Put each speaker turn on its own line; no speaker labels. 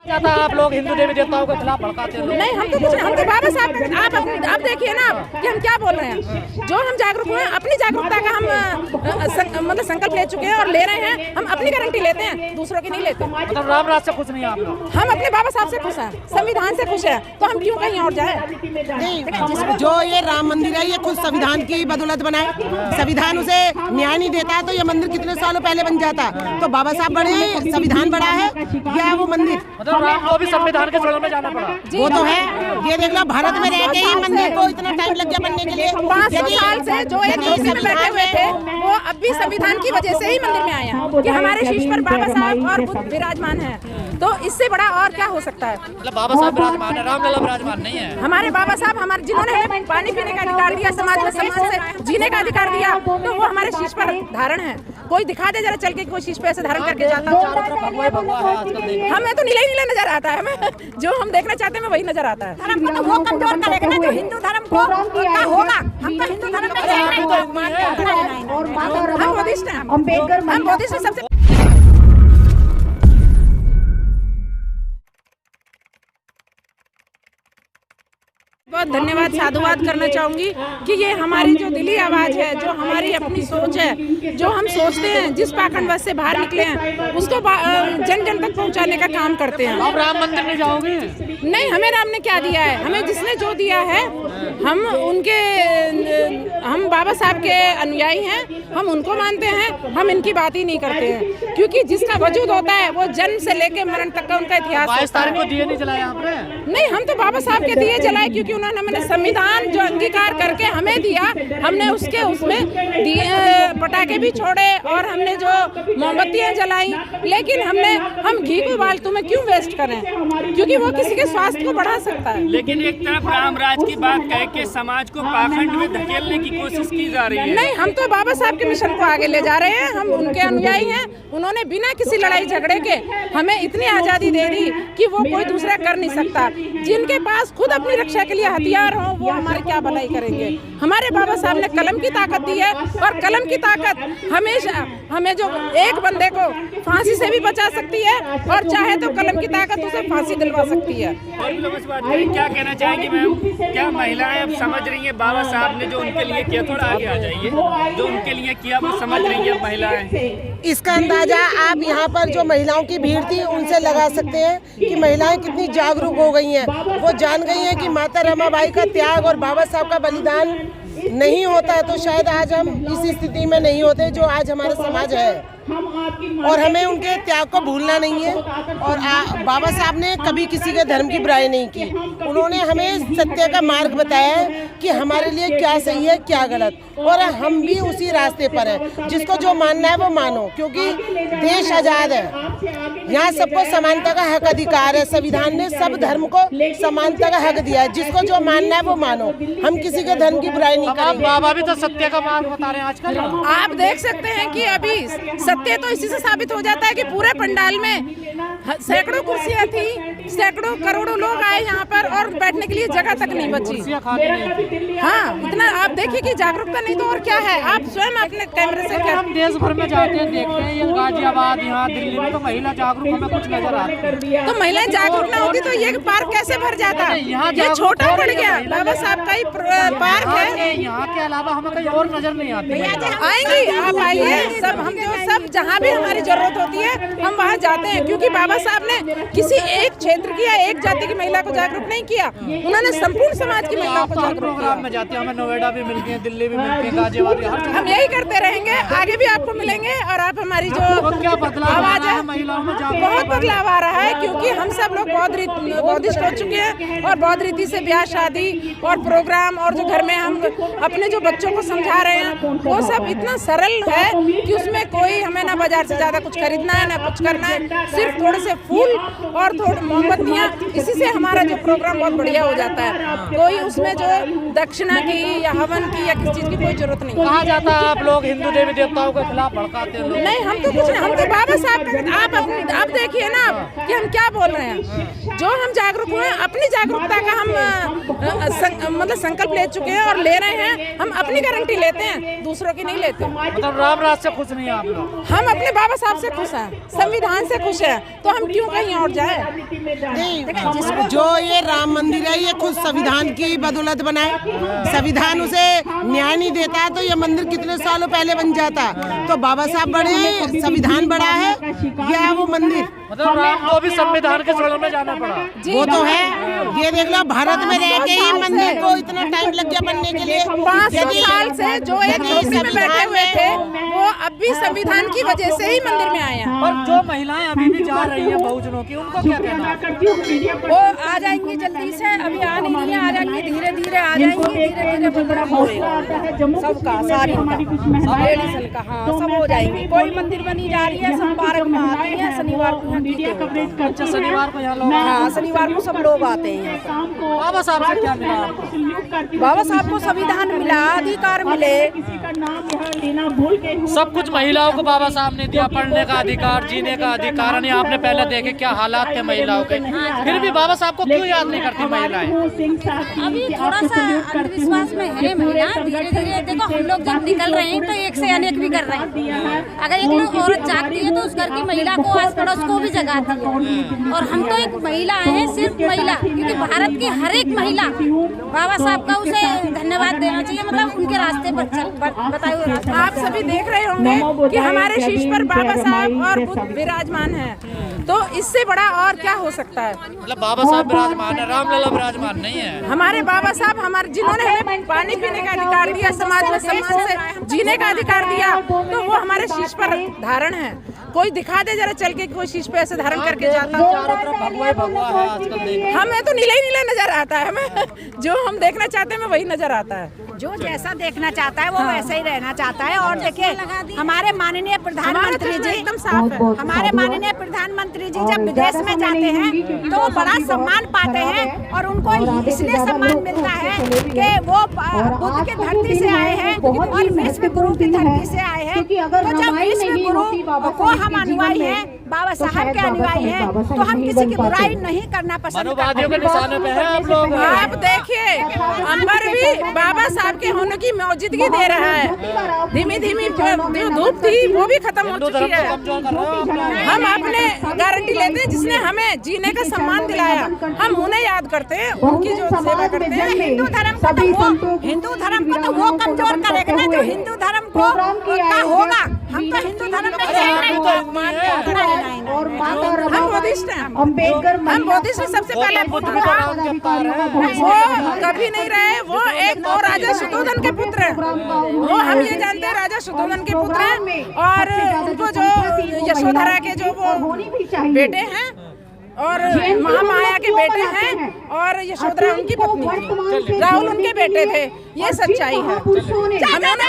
जाता आप लोग हिंदू देवी देवताओं के खिलाफ भड़काते हैं।
नहीं, हम तो कुछ नहीं, हम तो बाबा साहब आप देखिए ना कि हम क्या बोल रहे हैं। जो हम जागरूक हुए, अपनी जागरूकता का हम मतलब संकल्प ले चुके हैं और ले रहे हैं। हम अपनी गारंटी लेते हैं, दूसरों की नहीं लेते।
मतलब राम राज से खुश नहीं आप लोग?
हम अपने बाबा साहब से खुश हैं, संविधान से खुश हैं, तो हम क्यों कहीं और जाए?
नहीं, जो ये राम मंदिर है ये खुद संविधान की बदौलत बना है। संविधान उसे न्याय नहीं देता तो ये मंदिर कितने सालों पहले बन जाता। तो बाबा साहब बड़े, संविधान बड़ा है या वो मंदिर?
मतलब राम को भी संविधान के चरण में जाना पड़ा।
वो तो है। ये देख लो, भारत में रह के ही मंदिर को इतना टाइम लग गया बनने के लिए।
500 साल से जो एक कुर्सी में बैठे हुए थे वो अब भी संविधान की वजह से ही मंदिर में आए हैं कि हमारे शीश पर बाबा साहब और बुद्ध विराजमान है। तो इससे बड़ा और क्या हो सकता है?
मतलब बाबा साहब विराजमान है, रामलला विराजमान नहीं है।
हमारे बाबा साहब हमारे जिन्होंने हमें पानी पीने का अधिकार दिया, समाज में सम्मान से जीने का अधिकार दिया, तो वो हमारे शीश पर धारण है। कोई दिखा दे जरा चल के, कोई शीश पे ऐसे धारण करके जाता हो। हमें तो नीला ही नीला नजर आता है। हमें जो हम देखना चाहते हैं वही नजर आता है।
धर्म को तो वो कमजोर करेगा ना, जो हिंदू धर्म को का होगा। हम तो हिंदू धर्म में
हम बुद्धिस्ट हैं, हम बुद्धिस्ट हैं सबसे। बहुत धन्यवाद, साधुवाद करना चाहूंगी कि ये हमारी जो दिली आवाज है, जो हमारी अपनी सोच है, जो हम सोचते हैं, जिस पाखंडवाद से बाहर निकले हैं उसको जन जन तक पहुंचाने का काम करते हैं।
आप राम मंदिर में जाओगे?
नहीं, हमें राम ने क्या दिया है? हमें जिसने जो दिया है, हम बाबा साहब के अनुयायी हैं, हम उनको मानते हैं, हम इनकी बात ही नहीं करते हैं। क्योंकि जिसका वजूद होता है वो जन्म से लेके मरण तक का उनका इतिहास।
22 तारीख को दिए नहीं जलाए आपने?
नहीं, हम तो बाबा साहब के दिए जलाए क्योंकि उन्होंने हमें संविधान जो अंगीकार करके हमें दिया, हमने उसमें दिए पटाखे भी छोड़े और हमने जो मोमबत्तियां जलाई। लेकिन हम घी को फालतू में क्यों वेस्ट करें? क्योंकि वो किसी के स्वास्थ्य को बढ़ा सकता है।
लेकिन एक तरफ राम राज की बात कह के समाज को पाखंड में धकेलने की कोशिश की जा रही है।
नहीं, हम तो बाबा साहब के मिशन को आगे ले जा रहे हैं। हम उनके अनुयायी हैं। उन्होंने बिना किसी लड़ाई झगड़े के हमें इतनी आजादी दे दी कि वो कोई दूसरा कर नहीं सकता। जिनके पास खुद अपनी रक्षा के लिए हथियार हो वो हमारे क्या भलाई करेंगे? हमारे बाबा साहब ने कलम की ताकत दी है और कलम की ताकत हमेशा हमें जो एक बंदे को फांसी से भी बचा सकती है और चाहे तो कलम की ताकत उसे फांसी दिलवा सकती है।
क्या कहना चाहेंगी मैम? क्या महिलाएं अब समझ रही हैं बाबा साहब ने जो उनके लिए किया? थोड़ा आगे आ जाइए। जो उनके लिए किया वो समझ रही है महिलाएं?
इसका अंदाजा आप यहाँ पर जो महिलाओं की भीड़ थी उनसे लगा सकते हैं कि महिलाएं कितनी जागरूक हो गई हैं। वो जान गई हैं कि माता रमाबाई का त्याग और बाबा साहब का बलिदान नहीं होता तो शायद आज हम इस स्थिति में नहीं होते जो आज हमारा समाज है। और हमें उनके त्याग को भूलना नहीं है। और बाबा साहब ने कभी किसी के धर्म की बुराई नहीं की। उन्होंने हमें सत्य का मार्ग बताया है कि हमारे लिए क्या सही है क्या गलत, और हम भी उसी रास्ते पर हैं। जिसको जो मानना है वो मानो, क्योंकि देश आज़ाद है। यहाँ सबको समानता का हक अधिकार है। संविधान ने सब धर्म को समानता का हक दिया है। जिसको जो मानना है वो मानो, हम किसी के धर्म की बुराई नहीं करेंगे।
बाबा भी तो सत्य का मार्ग बता रहे हैं आजकल।
आप देख सकते हैं कि अभी सत्य तो इसी से साबित हो जाता है कि पूरे पंडाल में सैकड़ों कुर्सियां थी, सैकड़ों करोड़ों लोग आए यहाँ पर और बैठने के लिए जगह तक नहीं बची। हाँ, इतना आप देखिए कि जागरूकता नहीं तो और क्या है? आप स्वयं अपने कैमरे से क्या?
हम देश भर में जाते हैं, देखते हैं, ये गाजियाबाद, यहाँ दिल्ली में तो महिला जागरूक हमें कुछ नजर आती है।
तो महिलाएं जागरूक ना होती तो ये पार्क कैसे भर जाता? ये छोटा पड़ गया। बाबा साहब का ही पार्क है।
यहाँ के अलावा हमें कहीं और नजर नहीं आती।
आएंगी, आप आइए। सब हम जो सब जहाँ भी हमारी जरूरत होती है हम वहाँ जाते हैं, क्योंकि बाबा साहब ने किसी एक क्षेत्र की या एक जाति की महिला को जागरूक नहीं किया, उन्होंने संपूर्ण समाज की महिलाओं को जागरूक किया।
में जाते हैं, हमें नोएडा भी मिलती है, दिल्ली भी मिलती है, गाजियाबाद भी,
हम यही करते रहेंगे, आगे भी आपको मिलेंगे। और आप हमारी जो आवाज है,
महिलाओं में
बहुत बदलाव आ रहा है, क्योंकि हम सब लोग बौद्धिस्ट हो चुके हैं और बौद्ध रीति से ब्याह शादी और प्रोग्राम और जो घर में हम अपने जो बच्चों को समझा रहे हैं वो सब इतना सरल है कि उसमें कोई हमें ना बाजार से ज्यादा कुछ खरीदना है ना कुछ करना है। सिर्फ थोड़े से फूल और थोड़ी मोमबत्तियाँ, इसी से हमारा जो प्रोग्राम बहुत बढ़िया हो जाता है। कोई उसमें जो दक्षिणा की या हवन की या किसी चीज की कोई जरूरत नहीं।
कहा जाता है आप लोग हिंदू देवी देवताओं के खिलाफ भड़काते हैं।
नहीं, हम तो कुछ नहीं, हम तो बाबा साहब आप देखिए ना कि हम क्या बोल रहे हैं। जो हम जागरूक हुए, अपनी जागरूकता का हम मतलब संकल्प ले चुके हैं और ले रहे हैं। हम अपनी गारंटी लेते हैं, दूसरों की नहीं लेते।
मतलब राम राज से खुश नहीं है आप लोग?
हम अपने बाबा साहब से खुश हैं, संविधान से खुश हैं, तो हम क्यों कहीं और जाए?
नहीं, जो ये राम मंदिर है ये खुद संविधान की बदौलत बना है। संविधान उसे न्याय नहीं देता तो ये मंदिर कितने सालों पहले बन जाता। तो बाबा साहब बड़े हैं, संविधान बड़ा है, या वो मंदिर
मतलब राम को भी संविधान के शरण में जाना पड़ा।
वो तो है। ये देख लो, भारत में रह के ही मंदिर को इतना टाइम लग गया बनने के लिए।
500 साल से जो एक झोपड़ी में बैठे हुए थे वो अब भी संविधान की वजह से ही मंदिर में आए हैं।
और जो महिलाएं अभी भी जा रही हैं बहुजनों की, उनको क्या कहना है?
वो आ जाएंगी जल्दी से, अभी आ नहीं रही है, आ जाएंगी धीरे धीरे आ जाएंगी, धीरे धीरे प्रोग्राम होएगा सबका, सारी का, लेडीज का, हाँ सब हो जाएंगी। कोई मंदिर बनी जा रही है, सब पार्क में आती है, शनिवार को
अच्छा, शनिवार को यहाँ लोग,
हाँ शनिवार को सब लोग आते हैं।
बाबा साहब से क्या मिला आपको?
बाबा साहब को संविधान मिला, अधिकार मिले,
सब कुछ महिलाओं को बाबा साहब ने दिया, पढ़ने का अधिकार, जीने का अधिकार। नहीं, आपने पहले देखे क्या हालात थे महिलाओं के, फिर भी बाबा साहब को क्यों याद नहीं करती महिलाएं?
अभी थोड़ा सा अंधविश्वास में है महिला। धीरे धीरे देखो, हम लोग जब निकल रहे हैं तो एक से अनेक भी कर रहे हैं। अगर एक लोग औरत जागती है तो उस घर की महिला को, आस पड़ोस को भी जगाती है। और हम तो एक महिला है, सिर्फ महिला, क्योंकि भारत की हर एक महिला बाबा साहब का उसे धन्यवाद देना चाहिए। मतलब उनके रास्ते पर बताए हुए रास्ते।
आप सभी देख रहे होंगे कि हमारे शीश पर बाबा साहब और बुद्ध विराजमान है, तो इससे बड़ा और क्या हो सकता है?
मतलब बाबा साहब विराजमान है, रामलला विराजमान नहीं है।
हमारे बाबा साहब हमारे, जिन्होंने हमें पानी पीने का अधिकार दिया, समाज में सम्मान से जीने का अधिकार दिया, तो वो हमारे शीश पर धारण है। कोई दिखा दे जरा चल के, कोई शीश पे ऐसे धारण करके जाता है।
चारों तरफ भगवा ही भगवा है आजकल देखिए।
हमें तो नीला ही नीला नजर आता है, हमें जो हम देखना चाहते हैं हमें वही नजर आता है।
जो जैसा देखना चाहता है वो वैसे ही रहना चाहता है। और देखिए, हमारे माननीय प्रधानमंत्री जी
एकदम साफ है।
हमारे माननीय प्रधानमंत्री जी जब विदेश में जाते हैं तो वो बड़ा सम्मान पाते हैं, और उनको इसलिए सम्मान मिलता है कि वो बुद्ध की धरती से आए हैं और विश्व गुरु की धरती से आए हैं। तो जब विश्व गुरु को हम अनुयायी हैं, बाबा साहब के अनुयायी हैं, तो हम किसी की बुराई नहीं करना पसंद
मानववादियों के निशाने पे है आप लोग।
आप देखिए, अंबर भी बाबा साहब के होने की मौजूदगी दे रहा है। धीमी धीमी जो धूप थी वो भी खत्म हो चुकी है। हम अपने गारंटी लेते हैं, जिसने हमें जीने का सम्मान दिलाया, हम उन्हें याद करते हैं, उनकी जो सेवा करते हैं।
हिंदू धर्म को तो वो कमजोर करेगा ना जो हिंदू धर्म को का होगा। हम तो हिंदू धर्म में
हम बुद्धिस्ट हैं, हम बुद्धिस्ट सबसे पहले बुद्ध वो कभी नहीं रहे। वो एक तो राजा शुद्धोधन के पुत्र हैं, वो हम ये जानते हैं राजा शुद्धोधन के पुत्र हैं। और उनको जो यशोधरा के जो वो बेटे हैं और महामाया के बेटे हैं, और यशोधरा उनकी पत्नी थी, राहुल उनके बेटे थे। ये सच्चाई है। उन्होंने